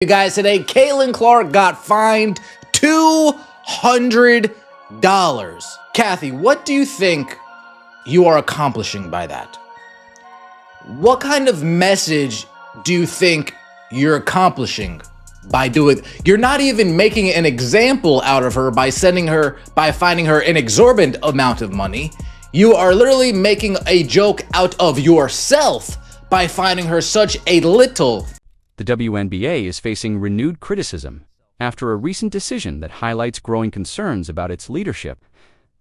You guys, today, Caitlin Clark got fined $200. Kathy, what do you think you are accomplishing by that? What kind of message do you think you're accomplishing by doing? You're not even making an example out of her by fining her an exorbitant amount of money. You are literally making a joke out of yourself by fining her such a little. The WNBA is facing renewed criticism after a recent decision that highlights growing concerns about its leadership.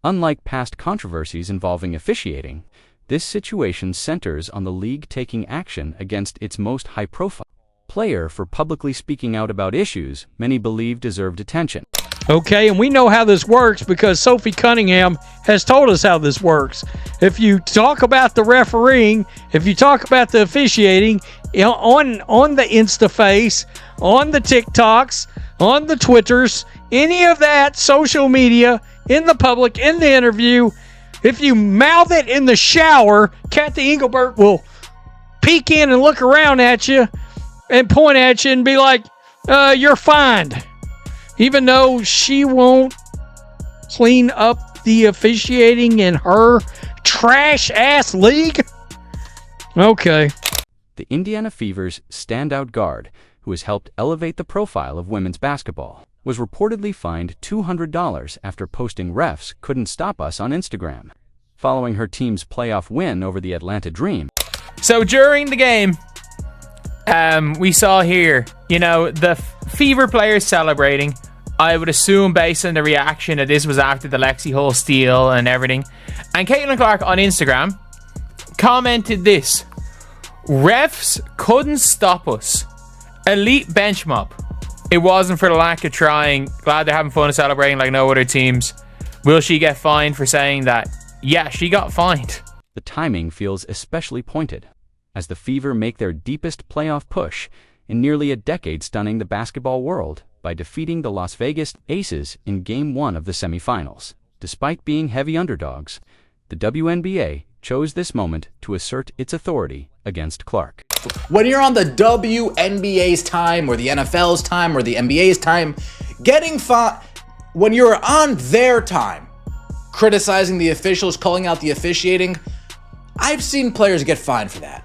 Unlike past controversies involving officiating, this situation centers on the league taking action against its most high-profile player for publicly speaking out about issues many believe deserved attention. Okay, and we know how this works because Sophie Cunningham has told us how this works. If you talk about the refereeing, if you talk about the officiating, on the InstaFace, on the TikToks, on the Twitters, any of that social media, in the public, in the interview, if you mouth it in the shower, Kathy Engelbert will peek in and look around at you and point at you and be like, you're fined. Even though she won't clean up the officiating in her trash-ass league? Okay. The Indiana Fever's standout guard, who has helped elevate the profile of women's basketball, was reportedly fined $200 after posting "Refs couldn't stop us" on Instagram, following her team's playoff win over the Atlanta Dream. So during the game, we saw here, the Fever players celebrating. I would assume, based on the reaction, that this was after the Lexi Hull steal and everything. And Caitlin Clark on Instagram commented this: "Refs couldn't stop us. Elite bench mob. It wasn't for the lack of trying. Glad they're having fun and celebrating like no other teams. Will she get fined for saying that? Yeah, she got fined." The timing feels especially pointed, as the Fever make their deepest playoff push in nearly a decade, stunning the basketball world by defeating the Las Vegas Aces in Game 1 of the semifinals. Despite being heavy underdogs, the WNBA chose this moment to assert its authority against Clark. When you're on the WNBA's time or the NFL's time or the NBA's time, when you're on their time, criticizing the officials, calling out the officiating, I've seen players get fined for that.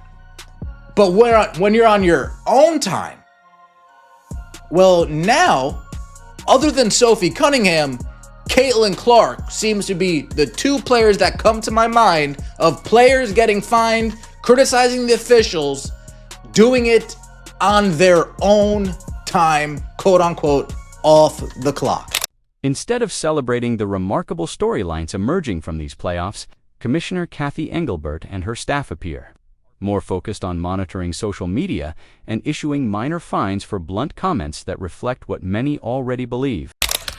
But when you're on your own time, well, now, other than Sophie Cunningham, Caitlin Clark seems to be the two players that come to my mind of players getting fined, criticizing the officials, doing it on their own time, quote unquote, off the clock. Instead of celebrating the remarkable storylines emerging from these playoffs, Commissioner Kathy Engelbert and her staff appear more focused on monitoring social media and issuing minor fines for blunt comments that reflect what many already believe.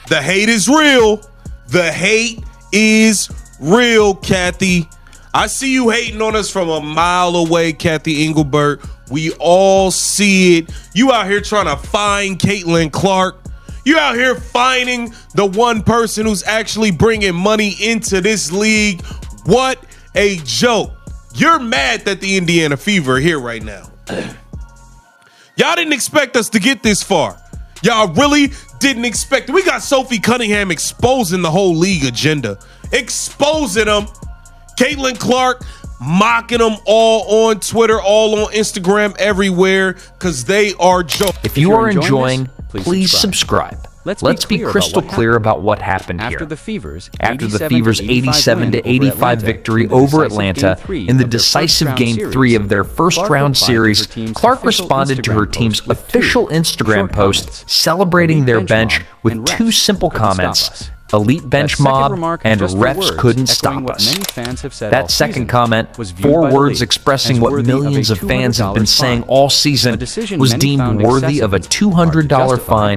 The hate is real. The hate is real, Kathy. I see you hating on us from a mile away, Kathy Engelbert. We all see it. You out here trying to fine Caitlin Clark. You out here fining the one person who's actually bringing money into this league. What a joke. You're mad that the Indiana Fever are here right now. Y'all didn't expect us to get this far. Y'all really didn't expect it. We got Sophie Cunningham exposing the whole league agenda. Exposing them. Caitlin Clark mocking them all on Twitter, all on Instagram, everywhere, because they are jokes. If you are enjoying this, please subscribe. Let's be crystal clear about what happened here. After the Fever's 87-85 victory over Atlanta in the decisive Game 3 of their first-round series, Clark responded to her team's official Instagram post celebrating their bench with two simple comments: elite bench mob and refs couldn't stop us. That second comment, 4 words expressing what millions of fans have been saying all season, was deemed worthy of a $200 fine